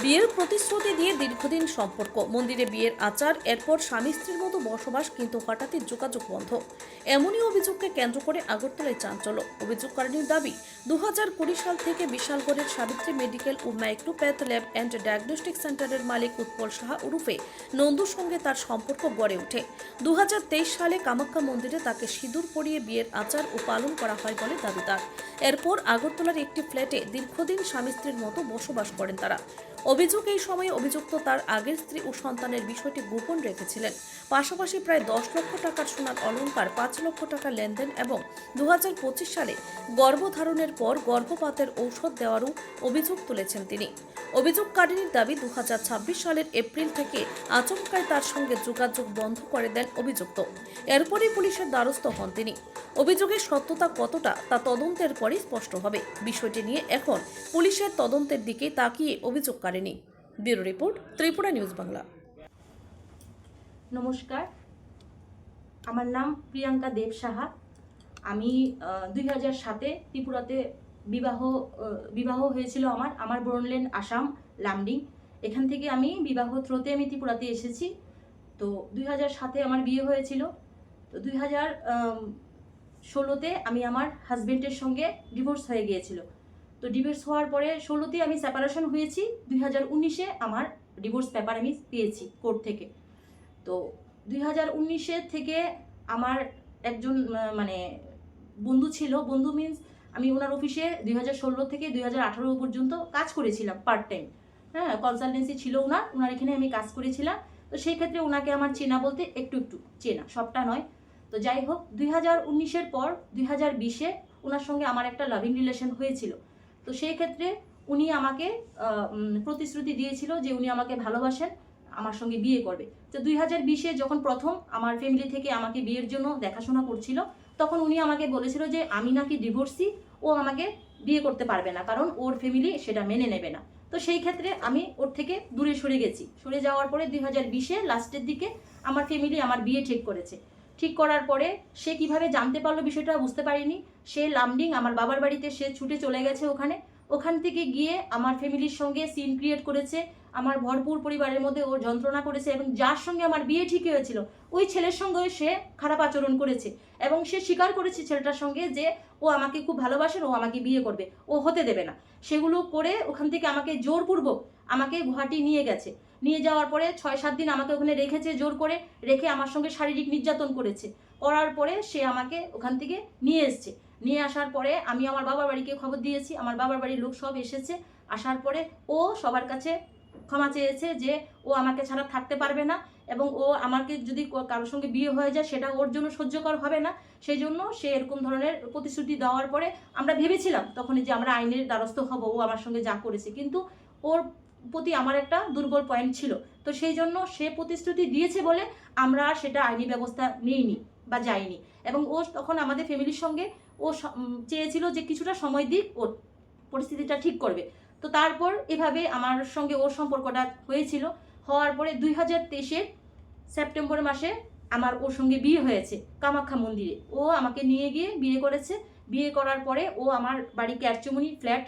বিয়ের প্রতিশ্রুতি দিয়ে দীর্ঘদিন সম্পর্ক, মন্দিরে বিয়ের আচার, এরপর স্বামী স্ত্রীর মতো বসবাস, কিন্তু হঠাৎই যোগাযোগ বন্ধ। এমনই অভিযোগকে কেন্দ্র করে আগরতলায় চাঞ্চল্য। অভিযোগকারীর দাবি, 2020 সাল থেকে বিশালগড়ের সাবিত্রী মেডিকেল ও মাইক্রোপ্যাথ ল্যাব অ্যান্ড ডায়াগনস্টিক সেন্টারের মালিক উৎপল সাহা ওরফে নন্দুর সঙ্গে তার সম্পর্ক গড়ে ওঠে। 2023 সালে কামাখ্যা মন্দিরে তাকে সিঁদুর পরিয়ে বিয়ের আচার ও পালন করা হয় বলে দাবি তার। এরপর আগরতলার একটি ফ্ল্যাটে দীর্ঘদিন স্বামী স্ত্রীর মতো বসবাস করেন তারা। অভিযোগ, এই সময়ে অভিযুক্ত তার আগের স্ত্রী ও সন্তানের বিষয়টি গোপন রেখেছিলেন। পাশাপাশি প্রায় 10 লক্ষ টাকার সোনার অলংকার, 5 লক্ষ টাকা লেনদেন এবং 2025 সালে গর্ভধারণের পর গর্ভপাতের ঔষধ দেওয়ারও অভিযোগ তুলেছেন তিনি। অভিযোগকারীর দাবি, 2026 সালের এপ্রিল থেকে আচমকাই তার সঙ্গে যোগাযোগ বন্ধ করে দেন অভিযুক্ত। এরপরই পুলিশের দ্বারস্থ হন তিনি। অভিযোগের সত্যতা কতটা তা তদন্তের পরই স্পষ্ট হবে। বিষয়টি নিয়ে এখন পুলিশের তদন্তের দিকে তাকিয়ে অভিযোগকারিনী। Bureau report, Tripura news Bangla. নমস্কার, আমার নাম প্রিয়াঙ্কা দেব সাহা। আমি 2007-এ ত্রিপুরাতে বিবাহ হয়েছিল আমার বরণলেন আসাম লামডিং। এখান থেকে আমি বিবাহ থ্রোতে আমি ত্রিপুরাতে এসেছি। তো 2007-এ আমার বিয়ে হয়েছিল। তো 2016-তে আমি আমার হাজবেন্ডের সঙ্গে ডিভোর্স হয়ে গিয়েছিল। তো ডিভোর্স হওয়ার পরে 16-তে আমি সেপারেশন হয়েছি। 2019-এ আমার ডিভোর্স পেপার আমি পেয়েছি কোর্ট থেকে। তো 2019-এর থেকে আমার একজন মানে বন্ধু ছিল। বন্ধু মিন্স আমি ওনার অফিসে 2016 থেকে 2018 পর্যন্ত কাজ করেছিলাম পার্ট টাইম। হ্যাঁ, কনসালটেন্সি ছিল ওনার এখানে আমি কাজ করেছিলাম। তো সেই ক্ষেত্রে ওনাকে আমার চেনা বলতে একটু চেনা, সবটা নয়। তো যাই হোক, 2019-এর পর 2020-এ ওনার সঙ্গে আমার একটা লাভিং রিলেশন হয়েছিল। তো সেই ক্ষেত্রে উনি আমাকে প্রতিশ্রুতি দিয়েছিল যে উনি আমাকে ভালোবাসেন, আমার সঙ্গে বিয়ে করবে। তো 2020-এ যখন প্রথম আমার ফ্যামিলি থেকে আমাকে বিয়ের জন্য দেখাশোনা করছিল, তখন উনি আমাকে বলেছিল যে আমি নাকি ডিভোর্সি, ও আমাকে বিয়ে করতে পারবে না, কারণ ওর ফ্যামিলি সেটা মেনে নেবে না। তো সেই ক্ষেত্রে আমি ওর থেকে দূরে সরে গেছি। সরে যাওয়ার পরে 2020-এ লাস্টের দিকে আমার ফ্যামিলি আমার বিয়ে ঠিক করেছে। ঠিক করার পরে সে কিভাবে জানতে পারলো বিষয়টা বুঝতে পারিনি। সে লামডিং আমার বাবার বাড়িতে সে ছুটে চলে গেছে ওখান থেকে গিয়ে আমার ফ্যামিলির সঙ্গে সিন ক্রিয়েট করেছে। আমার ভরপুর পরিবারের মধ্যে ও যন্ত্রণা করেছে, এবং যার সঙ্গে আমার বিয়ে ঠিক হয়েছিল ওই ছেলের সঙ্গে সে খারাপ আচরণ করেছে। এবং সে স্বীকার করেছে ছেলেটার সঙ্গে যে ও আমাকে খুব ভালোবাসে, ও আমাকে বিয়ে করবে, ও হতে দেবে না। সেগুলো করে ওখান থেকে আমাকে জোরপূর্বক আমাকে গুয়াহাটি নিয়ে গেছে। নিয়ে যাওয়ার পরে 6-7 দিন আমাকে ওখানে রেখেছে, জোর করে রেখে আমার সঙ্গে শারীরিক নির্যাতন করেছে। করার পরে সে আমাকে ওখান থেকে নিয়ে এসছে। নিয়ে আসার পরে আমি আমার বাবার বাড়িকে খবর দিয়েছি। আমার বাবার বাড়ির লোক সব এসেছে। আসার পরে ও সবার কাছে ক্ষমা চেয়েছে যে ও আমাকে ছাড়া থাকতে পারবে না, এবং ও আমাকে যদি কারোর সঙ্গে বিয়ে হয়ে যায় সেটা ওর জন্য সহ্যকর হবে না। সেই জন্য সে এরকম ধরনের প্রতিশ্রুতি দেওয়ার পরে আমরা ভেবেছিলাম তখনই যে আমরা আইনের দ্বারস্থ হব, ও আমার সঙ্গে যা করেছে। কিন্তু ওর প্রতি আমার একটা দুর্বল পয়েন্ট ছিল। তো সেই জন্য সে প্রতিশ্রুতি দিয়েছে বলে আমরা সেটা আইনি ব্যবস্থা নিইনি বা যাইনি। এবং ও তখন আমাদের ফ্যামিলির সঙ্গে ও চেয়েছিল যে কিছুটা সময় দিক, ওর পরিস্থিতিটা ঠিক করবে। তো তারপর এভাবে আমার সঙ্গে ওর সম্পর্কটা হয়েছিল। হওয়ার পরে 2023-এর সেপ্টেম্বর মাসে আমার ওর সঙ্গে বিয়ে হয়েছে কামাখ্যা মন্দিরে। ও আমাকে নিয়ে গিয়ে বিয়ে করেছে। বিয়ে করার পরে ও আমার বাড়ি ক্যারচুমনি ফ্ল্যাট,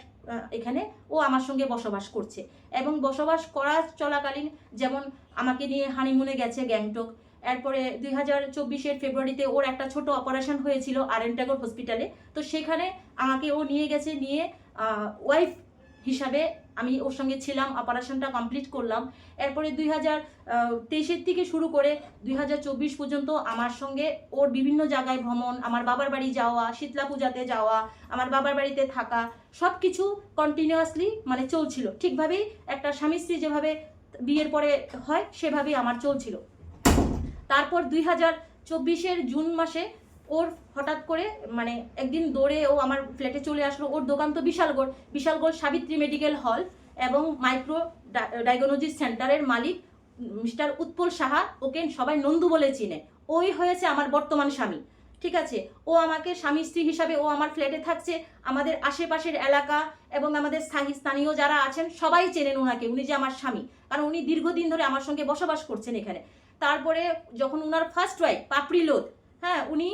এখানে ও আমার সঙ্গে বসবাস করছে। এবং বসবাস করা চলাকালীন যেমন আমাকে নিয়ে হানিমুনে গেছে গ্যাংটক। এরপরে 2024-এর ফেব্রুয়ারিতে ওর একটা ছোট অপারেশন হয়েছিল আর.এন. টাগোর হসপিটালে। তো সেখানে আমাকে ও নিয়ে গেছে, নিয়ে ওয়াইফ হিসাবে আমি ওর সঙ্গে ছিলাম, অপারেশনটা কমপ্লিট করলাম। এরপরে 2023-এর থেকে শুরু করে 2024 পর্যন্ত আমার সঙ্গে ওর বিভিন্ন জায়গায় ভ্রমণ, আমার বাবার বাড়ি যাওয়া, শীতলা পূজাতে যাওয়া, আমার বাবার বাড়িতে থাকা, সব কিছু কন্টিনিউয়াসলি মানে চলছিল। ঠিকভাবেই একটা স্বামী স্ত্রী যেভাবে বিয়ের পরে হয় সেভাবেই আমার চলছিল। তারপর 2024-এর জুন মাসে ওর হঠাৎ করে মানে একদিন দৌড়ে ও আমার ফ্ল্যাটে চলে আসলো। ওর দোকান তো বিশালগড় সাবিত্রী মেডিকেল হল এবং মাইক্রো ডায়াগনস্টিক সেন্টারের মালিক মিস্টার উৎপল সাহা, ওকে সবাই নন্দু বলে চিনে। ওই হয়েছে আমার বর্তমান স্বামী। ঠিক আছে, ও আমাকে স্বামী স্ত্রী হিসাবে ও আমার ফ্ল্যাটে থাকছে। আমাদের আশেপাশের এলাকা এবং আমাদের স্থানীয় যারা আছেন সবাই চেনেন ওনাকে, উনি যে আমার স্বামী, কারণ উনি দীর্ঘদিন ধরে আমার সঙ্গে বসবাস করছেন এখানে। তারপরে যখন উনার ফার্স্ট ওয়াইফ পাপড়ি লোধ, হ্যাঁ, উনি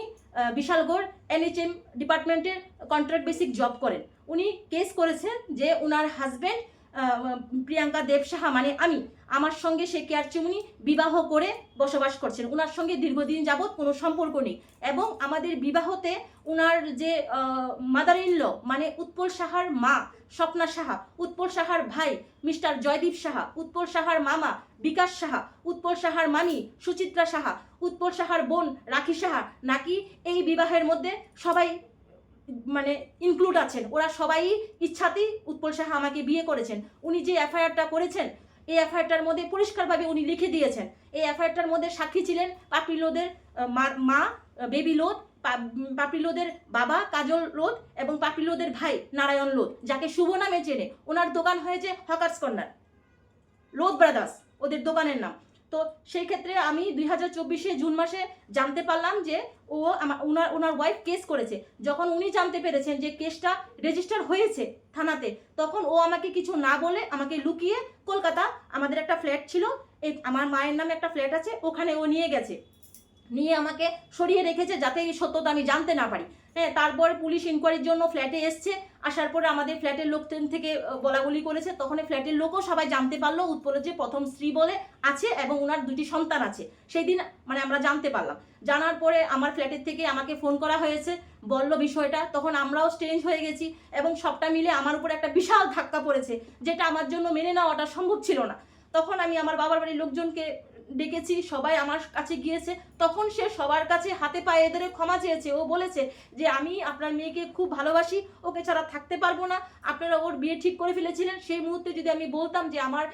বিশালগড় NHM ডিপার্টমেন্টের কন্ট্রাক্ট বেসিক জব করেন। উনি কেস করেছেন যে উনার হাজব্যান্ড প্রিয়াঙ্কা দেব সাহা মানে আমি, আমার সঙ্গে সে কেয়ার চুমনি বিবাহ করে বসবাস করছেন। ওনার সঙ্গে দীর্ঘদিন যাবৎ কোনো সম্পর্ক নেই এবং আমাদের বিবাহতে ওনার যে মাদার ইন ল মানে উৎপল সাহার মা স্বপ্না সাহা, উৎপল সাহার ভাই মিস্টার জয়দীপ সাহা, উৎপল সাহার মামা বিকাশ সাহা, উৎপল সাহার মামি সুচিত্রা সাহা, উৎপল সাহার বোন রাখি সাহা, নাকি এই বিবাহের মধ্যে সবাই মানে ইনক্লুড আছেন। ওরা সবাই ইচ্ছাতেই উৎপল সাহা আমাকে বিয়ে করেছেন। উনি যে এফআইআরটা করেছেন এই এফআইআরটার মধ্যে পরিষ্কারভাবে উনি লিখে দিয়েছেন। এই এফআইআরটার মধ্যে সাক্ষী ছিলেন পাপড়ি লোদের মা বেবি লোদ, পাপড়ি লোদের বাবা কাজল লোদ এবং পাপড়ি লোদের ভাই নারায়ণ লোদ, যাকে শুভ নামে চেনে। ওনার দোকান হয়েছে হকার্স কর্নার, লোদ ব্রাদার্স ওদের দোকানের নাম। তো সেই ক্ষেত্রে আমি 2024 জুন মাসে জানতে পারলাম যে ও ওনার ওয়াইফ কেস করেছে। যখন উনি জানতে পেরেছেন যে কেসটা রেজিস্টার হয়েছে থানাতে, তখন ও আমাকে কিছু না বলে আমাকে লুকিয়ে কলকাতা আমাদের একটা ফ্ল্যাট ছিল, এই আমার মায়ের নামে একটা ফ্ল্যাট আছে, ওখানে ও নিয়ে গেছে, নিয়ে আমাকে সরিয়ে রেখেছে যাতে এই সত্যতা আমি জানতে না পারি। হ্যাঁ, তারপরে পুলিশ ইনকোয়ারির জন্য ফ্ল্যাটে এসছে, আসার পরে আমাদের ফ্ল্যাটের লোক থেকে বলাবলি করেছে, তখন ফ্ল্যাটের লোকও সবাই জানতে পারলো উৎপলের যে প্রথম স্ত্রী বলে আছে এবং ওনার 2টি সন্তান আছে। সেই দিন মানে আমরা জানতে পারলাম। জানার পরে আমার ফ্ল্যাটের থেকে আমাকে ফোন করা হয়েছে, বললো বিষয়টা, তখন আমরাও স্ট্রেঞ্জ হয়ে গেছি এবং সবটা মিলে আমার উপর একটা বিশাল ধাক্কা পড়েছে, যেটা আমার জন্য মেনে নেওয়াটা সম্ভব ছিল না। তখন আমি আমার বাবার বাড়ির লোকজনকে ডেকেছি, সবাই আমার কাছে গিয়েছে, তখন সে সবার কাছে হাতে পায়ে এদের ক্ষমা চেয়েছে। ও বলেছে যে আমি আপনার মেয়েকে খুব ভালোবাসি, ওকে ছাড়া থাকতে পারবো না, আপনারা ওর বিয়ে ঠিক করে ফেলেছিলেন। সেই মুহূর্তে যদি আমি বলতাম যে আমার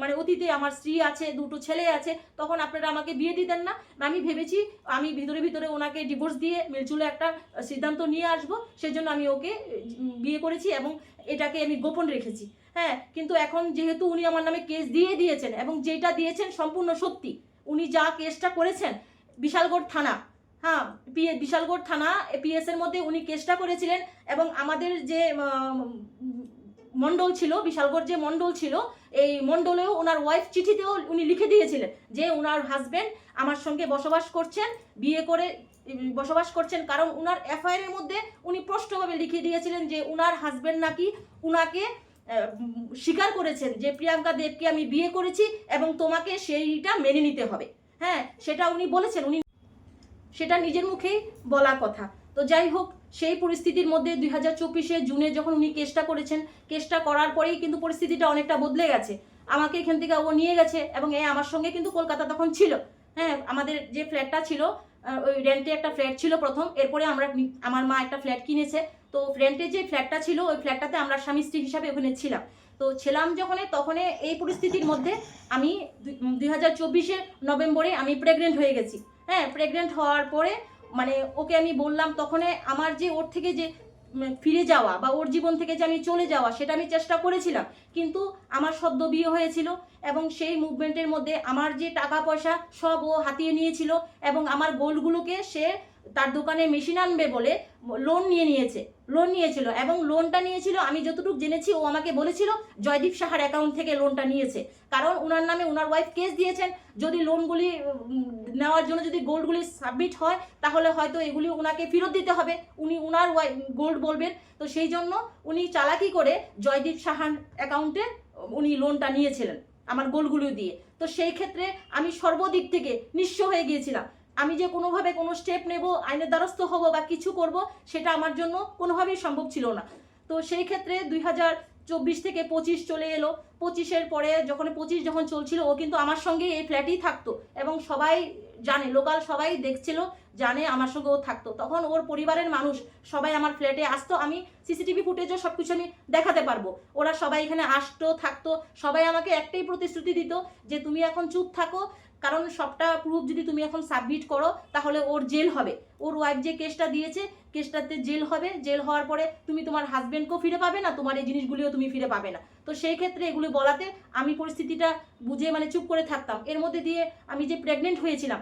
মানে অতীতে আমার স্ত্রী আছে, 2টো ছেলে আছে, তখন আপনারা আমাকে বিয়ে দিতেন না। আমি ভেবেছি আমি ভিতরে ভিতরে ওনাকে ডিভোর্স দিয়ে মিলচুলে একটা সিদ্ধান্ত নিয়ে আসবো, সেজন্য আমি ওকে বিয়ে করেছি এবং এটাকে আমি গোপন রেখেছি। হ্যাঁ, কিন্তু এখন যেহেতু উনি আমার নামে কেস দিয়ে দিয়েছেন এবং যেটা দিয়েছেন সম্পূর্ণ সত্যি, উনি যা কেসটা করেছেন বিশালগড় থানা, হ্যাঁ বিশালগড় থানা পিএস এর মধ্যে উনি কেসটা করেছিলেন এবং আমাদের যে মণ্ডল ছিল, বিশালগড় যে মণ্ডল ছিল, এই মণ্ডলেও ওনার ওয়াইফ চিঠিতেও উনি লিখে দিয়েছিলেন যে ওনার হাজবেন্ড আমার সঙ্গে বসবাস করছেন, বিয়ে করে বসবাস করছেন, কারণ উনার এফআইআর এর মধ্যে উনি স্পষ্টভাবে লিখে দিয়েছিলেন যে উনার হাজবেন্ড নাকি উনাকে স্বীকার করেছেন যে প্রিয়াঙ্কা দেবকে আমি বিয়ে করেছি এবং তোমাকে সেইটা মেনে নিতে হবে। হ্যাঁ, সেটা উনি বলেছেন, উনি সেটা নিজের মুখেই বলা কথা। তো যাই হোক, সেই পরিস্থিতির মধ্যে 2024 জুনে যখন উনি কেসটা করেছেন, কেসটা করার পরেই কিন্তু পরিস্থিতিটা অনেকটা বদলে গেছে। আমাকে এখান থেকে ও নিয়ে গেছে এবং আমার সঙ্গে কিন্তু কলকাতা তখন ছিল। হ্যাঁ, আমাদের যে ফ্ল্যাটটা ছিল ওই রেন্টে একটা ফ্ল্যাট ছিল প্রথম, এরপরে আমার মা একটা ফ্ল্যাট কিনেছে। তো রেন্টে যে ফ্ল্যাটটা ছিল ওই ফ্ল্যাটটাতে আমরা স্বামী স্ত্রী হিসাবে ওখানে ছিলাম। তো ছিলাম তখন এই পরিস্থিতির মধ্যে আমি 2024 নভেম্বরে আমি প্রেগনেন্ট হয়ে গেছি। হ্যাঁ, প্রেগনেন্ট হওয়ার পরে মানে ওকে আমি বললাম, তখন আমার যে ওর থেকে যে ফিরে যাওয়া বা ওর জীবন থেকে যে আমি চলে যাওয়া সেটা আমি চেষ্টা করেছিলাম, কিন্তু আমার সদ্য বিয়ে হয়েছিল এবং সেই মুভমেন্টের মধ্যে আমার যে টাকা পয়সা সব ও হাতিয়ে নিয়েছিল এবং আমার গোল্ডগুলোকে সে তার দোকানে মেশিন আনবে বলে লোন নিয়েছিল এবং লোনটা নিয়েছিল আমি যতটুকু জেনেছি ও আমাকে বলেছিল জয়দীপ সাহার অ্যাকাউন্ট থেকে লোনটা নিয়েছে, কারণ ওনার নামে ওনার ওয়াইফ কেস দিয়েছেন। যদি লোনগুলি নেওয়ার জন্য যদি গোল্ডগুলি সাবমিট হয় তাহলে হয়তো এগুলি ওনাকে ফেরত দিতে হবে, উনি ওনার গোল্ড বলবেন। তো সেই জন্য উনি চালাকি করে জয়দীপ সাহার অ্যাকাউন্টে উনি লোনটা নিয়েছিলেন আমার গোল্ডগুলো দিয়ে। তো সেই ক্ষেত্রে আমি সর্বদিক থেকে নিঃস্ব হয়ে গিয়েছিলাম। আমি যে কোনোভাবে কোনো স্টেপ নেব, আইনের দ্বারস্থ হব বা কিছু করব, সেটা আমার জন্য কোনোভাবেই সম্ভব ছিল না। তো সেই ক্ষেত্রে 2024 থেকে 25 চলে এলো। 25-এর পরে যখন 25 যখন চলছিল, ও কিন্তু আমার সঙ্গে এই ফ্ল্যাটেই থাকতো এবং সবাই জানে, লোকাল সবাই দেখছিল, জানে আমার সঙ্গে ও থাকতো। তখন ওর পরিবারের মানুষ সবাই আমার ফ্ল্যাটে আসতো, আমি সিসিটিভি ফুটেজও সব কিছু আমি দেখাতে পারবো। ওরা সবাই এখানে আসতো, থাকতো, সবাই আমাকে একটাই প্রতিশ্রুতি দিত যে তুমি এখন চুপ থাকো, কারণ সবটা প্রুফ যদি তুমি এখন সাবমিট করো তাহলে ওর জেল হবে। ওর ওয়াইফ যে কেসটা দিয়েছে, কেসটাতে জেল হবে, জেল হওয়ার পরে তুমি তোমার হাজবেন্ডকেও ফিরে পাবে না, তোমার এই জিনিসগুলিও তুমি ফিরে পাবে না। তো সেই ক্ষেত্রে এগুলি বলাতে আমি পরিস্থিতিটা বুঝে মানে চুপ করে থাকতাম। এর মধ্যে দিয়ে আমি যে প্রেগনেন্ট হয়েছিলাম,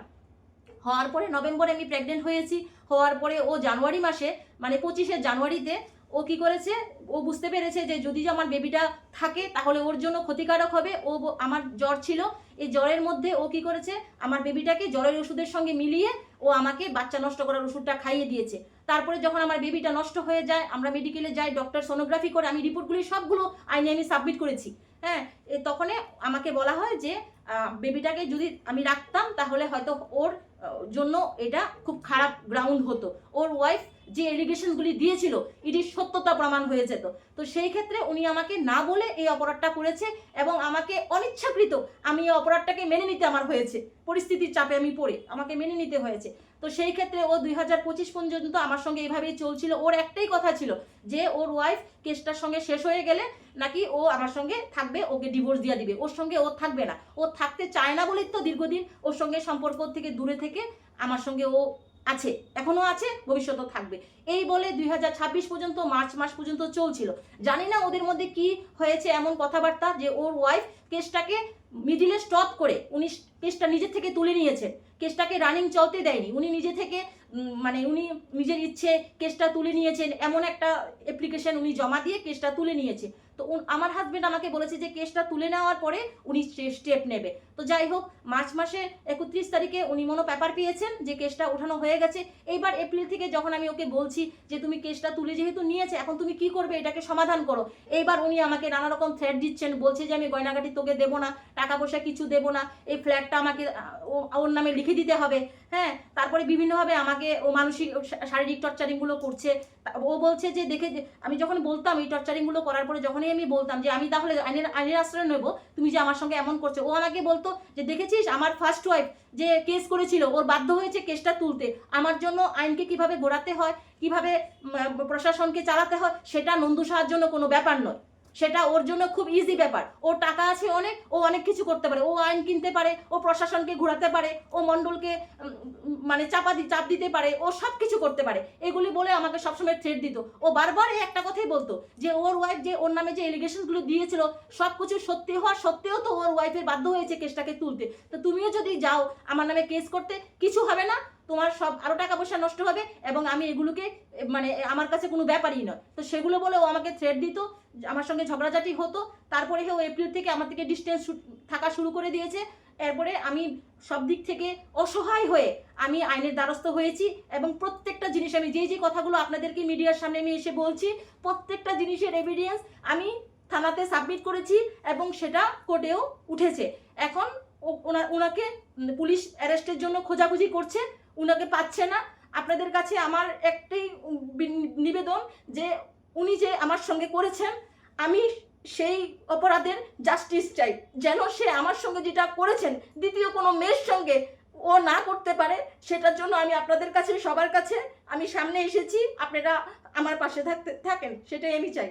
হওয়ার পরে নভেম্বরে আমি প্রেগনেন্ট হয়েছি, হওয়ার পরে ও জানুয়ারি মাসে মানে 25 জানুয়ারিতে ও কি করেছে, ও বুঝতে পেরেছে যে যদি আমার বেবিটা থাকে তাহলে ওর জন্য ক্ষতিকারক হবে। আমার জ্বর ছিল, এই জ্বরের মধ্যে ও কি করেছে, আমার বেবিটাকে জ্বরের ওষুধের সঙ্গে মিলিয়ে ও আমাকে বাচ্চা নষ্ট করার ওষুধটা খাইয়ে দিয়েছে। তারপরে যখন আমার বেবিটা নষ্ট হয়ে যায়, আমরা মেডিকেলে যাই, ডক্টর সোনোগ্রাফি করে, আমি রিপোর্টগুলি সবগুলো আইনে আমি সাবমিট করেছি। হ্যাঁ, তখন আমাকে বলা হয় যে বেবিটাকে যদি আমি রাখতাম তাহলে হয়তো ওর জন্য এটা খুব খারাপ গ্রাউন্ড হতো, ওর ওয়াইফ যে এলিগেশনগুলি দিয়েছিল এটির সত্যতা প্রমাণ হয়ে যেত। তো সেই ক্ষেত্রে উনি আমাকে না বলে এই অপরাধটা করেছে এবং আমাকে অনিচ্ছাকৃত আমি এই অপরাধটাকে মেনে নিতে আমার হয়েছে, পরিস্থিতির চাপে আমি পড়ে আমাকে মেনে নিতে হয়েছে। তো সেই ক্ষেত্রে ও 2025 পর্যন্ত আমার সঙ্গে এইভাবেই চলছিল। ওর একটাই কথা ছিল যে ওর ওয়াইফ কেসটার সঙ্গে শেষ হয়ে গেলে নাকি ও আমার সঙ্গে থাকবে, ওকে ডিভোর্স দিয়ে দিবে, ওর সঙ্গে ও থাকবে না। ও থাকতে চায় না বলেই তো দীর্ঘদিন ওর সঙ্গে সম্পর্ক থেকে দূরে থেকে আমার সঙ্গে ও আছে, এখনো আছে, ভবিষ্যতেও থাকবে, এই বলে 2026 পর্যন্ত মার্চ মাস পর্যন্ত চলছিল। জানি না ওদের মধ্যে কি হয়েছে এমন কথাবার্তা যে ওর ওয়াইফ কেসটাকে মিডিলে স্টপ করে উনি কেসটা নিজে থেকে তুলে নিয়েছেন, কেসটাকে রানিং চলতে দেয়নি, উনি নিজে থেকে মানে উনি নিজের ইচ্ছে কেসটা তুলে নিয়েছেন, এমন একটা অ্যাপ্লিকেশন উনি জমা দিয়ে কেসটা তুলে নিয়েছে। তো আমার হাজবেন্ড আমাকে বলেছে যে কেসটা তুলে নেওয়ার পরে উনি স্টেপ নেবে। তো যাই হোক, মার্চ মাসের 31 তারিখে উনি পেপার পেয়েছেন যে কেসটা ওঠানো হয়ে গেছে। এইবার এপ্রিল থেকে যখন আমি ওকে বলছি যে তুমি কেসটা তুলে যেহেতু নিয়েছে, এখন তুমি কি করবে, এটাকে সমাধান করো, এইবার উনি আমাকে নানা রকম থ্রেট দিচ্ছেন, বলছে যে আমি গয়নাগাটি তোকে দেবো না, টাকা পয়সা কিছু দেবো না, এই ফ্ল্যাটটা আমাকে ওর নামে লিখে দিতে হবে। হ্যাঁ, তারপরে বিভিন্নভাবে আমাকে ও মানসিক শারীরিক টর্চারিংগুলো করছে। ও বলছে যে দেখে আমি যখন বলতাম এই টর্চারিংগুলো করার পরে যখনই আমি বলতাম যে আমি তাহলে আইনের আশ্রয় নেবো, তুমি যে আমার সঙ্গে এমন করছো, ও আমাকে বলতো যে দেখেছিস আমার ফার্স্ট ওয়াইফ যে কেস করেছিল ওর বাধ্য হয়েছে কেসটা তুলতে, আমার জন্য আইনকে কিভাবে গোড়াতে হয়, কিভাবে প্রশাসনকে চালাতে হয় সেটা নন্দু সাহার জন্য কোনো ব্যাপার নয়, সেটা ওর জন্য খুব ইজি ব্যাপার। ওর টাকা আছে অনেক, ও অনেক কিছু করতে পারে, ও আইন কিনতে পারে, ও প্রশাসনকে ঘোরাতে পারে, ও মণ্ডলকে মানে চাপ দিতে পারে, ও সব কিছু করতে পারে। এগুলি বলে আমাকে সবসময় থ্রেট দিত। ও বারবার এই একটা কথাই বলতো যে ওর ওয়াইফ যে ওর নামে যে এলিগেশনগুলো দিয়েছিল সব কিছু সত্যি হওয়া সত্ত্বেও তো ওর ওয়াইফের বাধ্য হয়েছে কেসটাকে তুলতে। তো তুমিও যদি যাও আমার নামে কেস করতে, কিছু হবে না, তোমার সব আরো টাকা পয়সা নষ্ট হবে এবং আমি এগুলোকে মানে আমার কাছে কোনো ব্যাপারই নয়। তো সেগুলো বলে ও আমাকে থ্রেট দিত, আমার সঙ্গে ঝগড়াঝাটি হতো। তারপরে ও এপ্রিল থেকে আমার থেকে ডিস্টেন্স থাকা শুরু করে দিয়েছে। এরপরে আমি সব দিক থেকে অসহায় হয়ে আমি আইনের দ্বারস্থ হয়েছি এবং প্রত্যেকটা জিনিস আমি যে কথাগুলো আপনাদেরকে মিডিয়ার সামনে আমি এসে বলছি, প্রত্যেকটা জিনিসের এভিডেন্স আমি থানাতে সাবমিট করেছি এবং সেটা কোর্টেও উঠেছে। এখন ওনাকে পুলিশ অ্যারেস্টের জন্য খোঁজাখুঁজি করছে, উনাকে পাচ্ছে না। আপনাদের কাছে আমার একটাই নিবেদন যে উনি যে আমার সঙ্গে করেছেন, আমি সেই অপরাধের জাস্টিস চাই, যেন সে আমার সঙ্গে যেটা করেছেন দ্বিতীয় কোনো মেয়ের সঙ্গে ও না করতে পারে। সেটার জন্য আমি আপনাদের কাছে সবার কাছে আমি সামনে এসেছি, আপনারা আমার পাশে থাকেন, সেটাই আমি চাই।